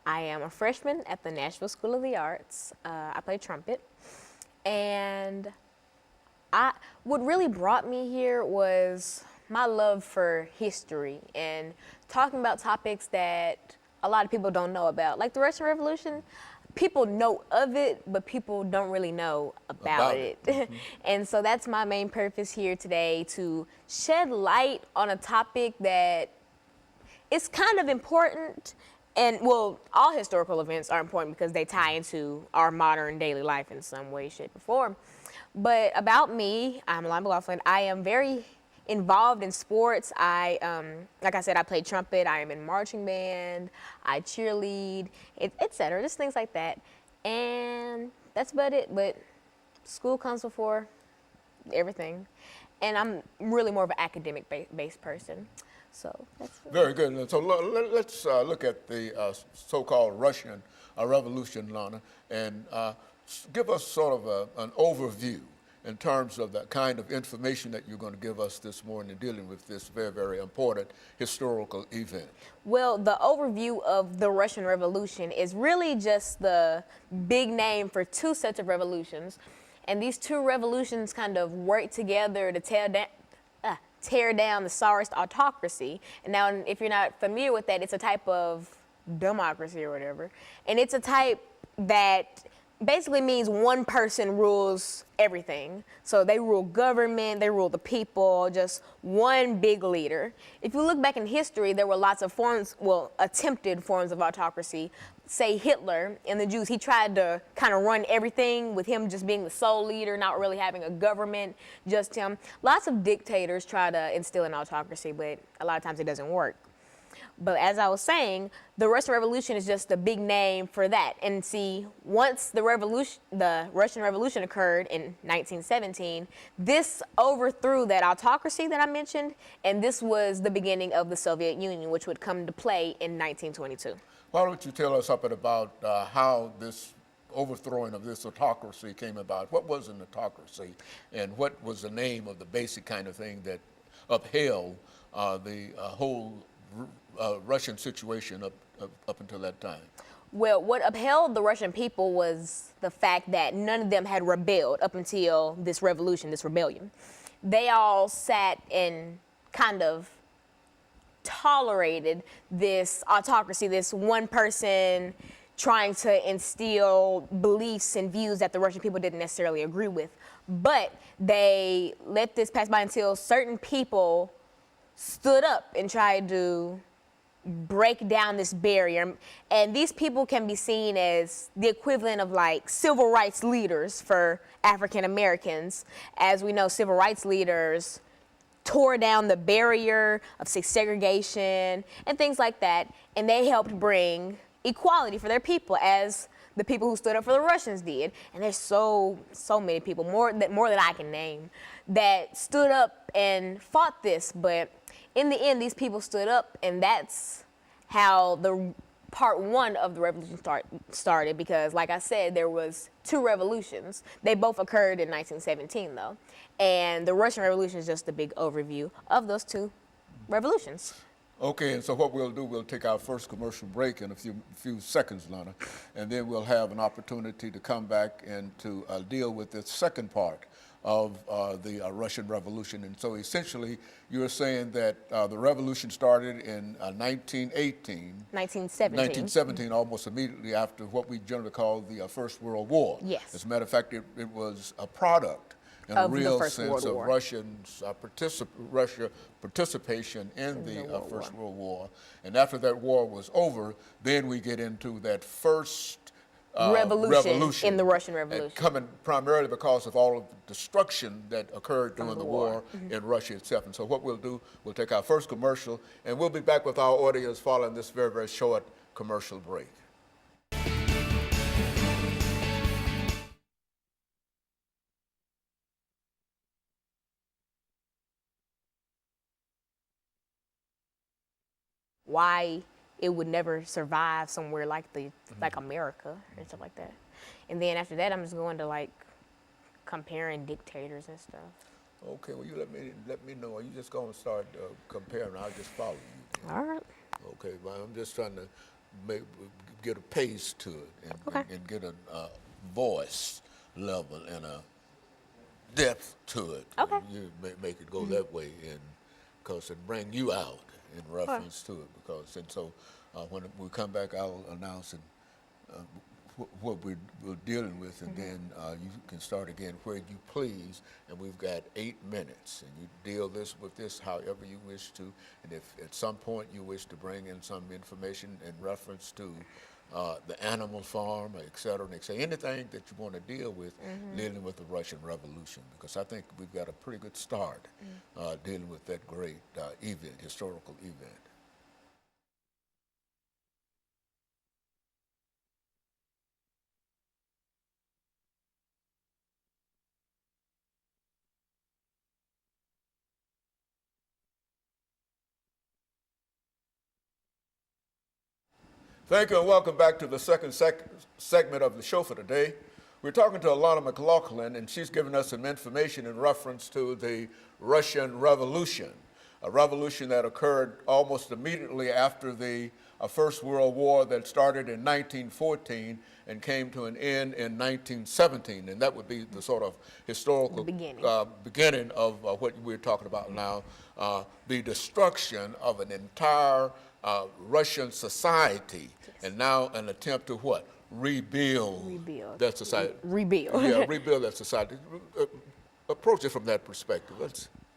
I am a freshman at the Nashville School of the Arts. I play trumpet. And what really brought me here was my love for history and talking about topics that a lot of people don't know about. Like the Russian Revolution, people know of it, but people don't really know about it. Mm-hmm. And so that's my main purpose here today, to shed light on a topic that is kind of important. And well, all historical events are important because they tie into our modern daily life in some way, shape, or form. But about me, I'm Alana McLaughlin. I am very involved in sports. Like I said, I play trumpet. I am in marching band. I cheerlead, etc. Just things like that. And that's about it. But school comes before everything. And I'm really more of an academic based person. So that's very good. So let's look at the so-called Russian Revolution, Lana, and give us sort of an overview in terms of the kind of information that you're going to give us this morning dealing with this very, very important historical event. Well, the overview of the Russian Revolution is really just the big name for two sets of revolutions. And these two revolutions kind of work together to tear down the Tsarist autocracy. And now, if you're not familiar with that, it's a type of democracy or whatever. And it's a type that basically means one person rules everything. So they rule government, they rule the people, just one big leader. If you look back in history, there were lots of forms, well, attempted forms of autocracy. Say Hitler and the Jews, he tried to kind of run everything with him just being the sole leader, not really having a government, just him. Lots of dictators try to instill an autocracy, but a lot of times it doesn't work. But as I was saying, the Russian Revolution is just a big name for that. And see, once the Russian Revolution occurred in 1917, this overthrew that autocracy that I mentioned, and this was the beginning of the Soviet Union, which would come to play in 1922. Why don't you tell us something about how this overthrowing of this autocracy came about? What was an autocracy, and what was the name of the basic kind of thing that upheld the whole Russian situation up until that time? Well, what upheld the Russian people was the fact that none of them had rebelled up until this revolution, this rebellion. They all sat and kind of tolerated this autocracy, this one person trying to instill beliefs and views that the Russian people didn't necessarily agree with. But they let this pass by until certain people stood up and tried to break down this barrier. And these people can be seen as the equivalent of like civil rights leaders for African Americans. As we know, civil rights leaders tore down the barrier of segregation and things like that, and they helped bring equality for their people, as the people who stood up for the Russians did. And there's so many people, more than I can name, that stood up and fought this. But in the end, these people stood up, and that's how the part one of the revolution started, because like I said, there was two revolutions. They both occurred in 1917 though. And the Russian Revolution is just a big overview of those two revolutions. Okay, and so what we'll do, we'll take our first commercial break in a few seconds, Lana, and then we'll have an opportunity to come back and to deal with the second part of the Russian Revolution. And so essentially, you're saying that the revolution started in 1917, almost immediately after what we generally call the First World War. Yes. As a matter of fact, it was a product in a real sense of Russia's participation in the First World War. And after that war was over, then we get into that first revolution in the Russian Revolution. Coming primarily because of all of the destruction that occurred during the war in Russia itself. And so what we'll do, we'll take our first commercial, and we'll be back with our audience following this very, very short commercial break. Why it would never survive somewhere like like America and stuff like that. And then after that, I'm just going to like comparing dictators and stuff. Okay, well, you let me know. Are you just going to start comparing? I'll just follow you. All right. Okay, well, I'm just trying to get a pace to it and get a voice level and a depth to it. Okay. You make it go that way, and because it bring you out in reference to it. And so when we come back, I'll announce what we're dealing with, and then you can start again where you please. And we've got 8 minutes, and you deal with this however you wish to. And if at some point you wish to bring in some information in reference to the animal farm, et cetera, anything that you want to deal with dealing with the Russian Revolution, because I think we've got a pretty good start dealing with that great historical event. Thank you and welcome back to the second segment of the show for today. We're talking to Alana McLaughlin, and she's giving us some information in reference to the Russian Revolution, a revolution that occurred almost immediately after the First World War that started in 1914 and came to an end in 1917. And that would be the sort of historical beginning of what we're talking about now, the destruction of an entire Russian society, and now an attempt to what? Rebuild that society. Rebuild that society. Approach it from that perspective.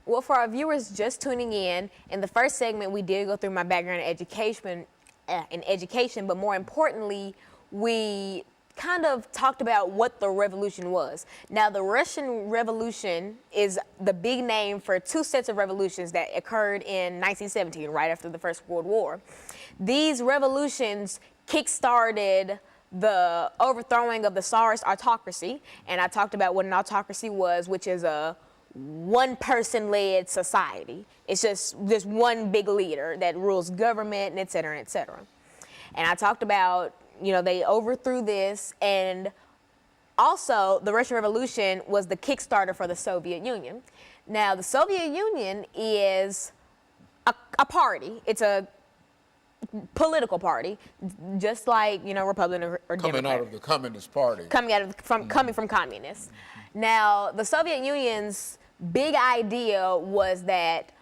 Well, for our viewers just tuning in the first segment, we did go through my background in education, but more importantly, we kind of talked about what the revolution was. Now, the Russian Revolution is the big name for two sets of revolutions that occurred in 1917, right after the First World War. These revolutions kick-started the overthrowing of the Tsarist autocracy, and I talked about what an autocracy was, which is a one-person-led society. It's just one big leader that rules government, and et cetera, et cetera. And I talked about, they overthrew this, and also the Russian Revolution was the Kickstarter for the Soviet Union. Now, the Soviet Union is a party. It's a political party, just like, Republican or Democrat. Coming out of the Communist Party. Coming from communists. Now, the Soviet Union's big idea was that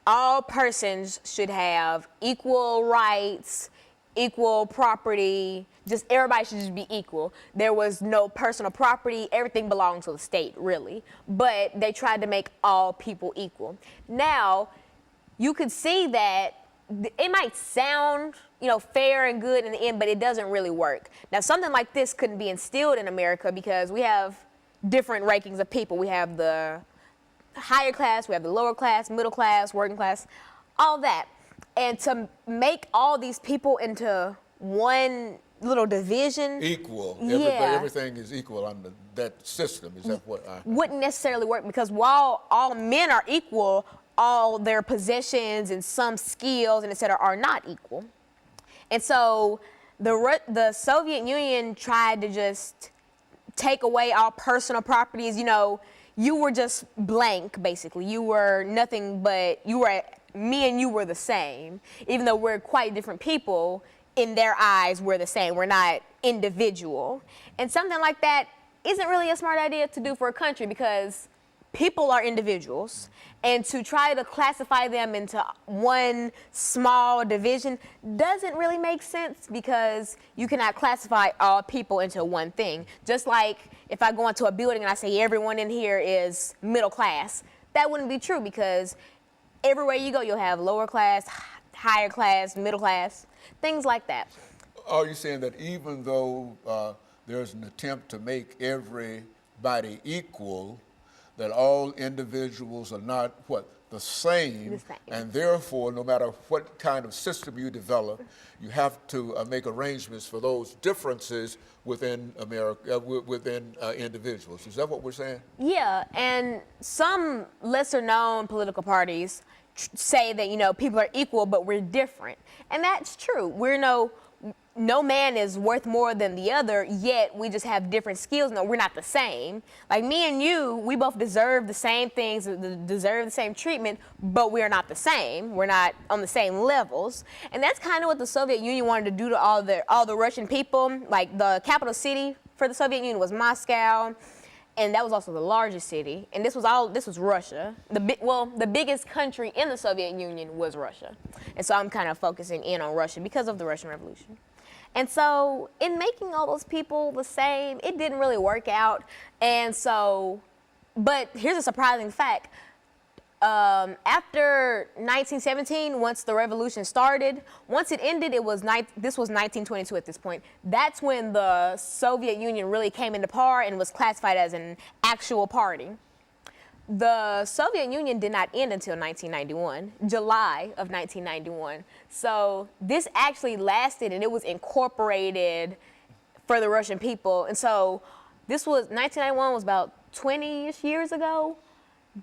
all persons should have equal rights, equal property, just everybody should just be equal. There was no personal property, everything belonged to the state, really. But they tried to make all people equal. Now, you could see that it might sound, fair and good in the end, but it doesn't really work. Now, something like this couldn't be instilled in America because we have different rankings of people. We have the higher class, we have the lower class, middle class, working class, all that. And to make all these people into one little division. Equal. Yeah. Everything is equal under that system. Is that what wouldn't necessarily work, because while all men are equal, all their possessions and some skills and et cetera are not equal. And so the Soviet Union tried to just take away all personal properties. You were just blank, basically. You were nothing but, me and you were the same. Even though we're quite different people, in their eyes, we're the same. We're not individual. And something like that isn't really a smart idea to do for a country, because people are individuals. And to try to classify them into one small division doesn't really make sense, because you cannot classify all people into one thing. Just like if I go into a building and I say everyone in here is middle class, that wouldn't be true, because everywhere you go, you'll have lower class, higher class, middle class, things like that. Are you saying that even though there's an attempt to make everybody equal, that all individuals are not the same, and therefore, no matter what kind of system you develop, you have to make arrangements for those differences within America, within individuals? Is that what we're saying? Yeah, and some lesser-known political parties say that people are equal, but we're different, and that's true. no man is worth more than the other, yet we just have different skills. No, we're not the same. Like me and you, we both deserve the same things, deserve the same treatment, but we are not the same. We're not on the same levels. And that's kind of what the Soviet Union wanted to do to all the Russian people. Like the capital city for the Soviet Union was Moscow, and that was also the largest city. And this was Russia. The biggest country in the Soviet Union was Russia. And so I'm kind of focusing in on Russia because of the Russian Revolution. And so in making all those people the same, it didn't really work out. And so, but here's a surprising fact. After 1917, once the revolution started, once it ended, this was 1922 at this point. That's when the Soviet Union really came into power and was classified as an actual party. The Soviet Union did not end until 1991, July of 1991. So this actually lasted, and it was incorporated for the Russian people. And so 1991 was about 20-ish years ago.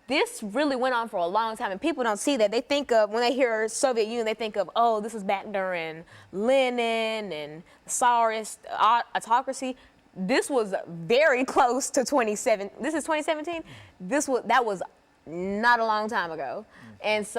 This really went on for a long time, and people don't see that. They think of, when they hear Soviet Union, they think of, oh, this is back during Lenin and the Tsarist autocracy. This was very close to 2017. This is 2017. That was not a long time ago. And so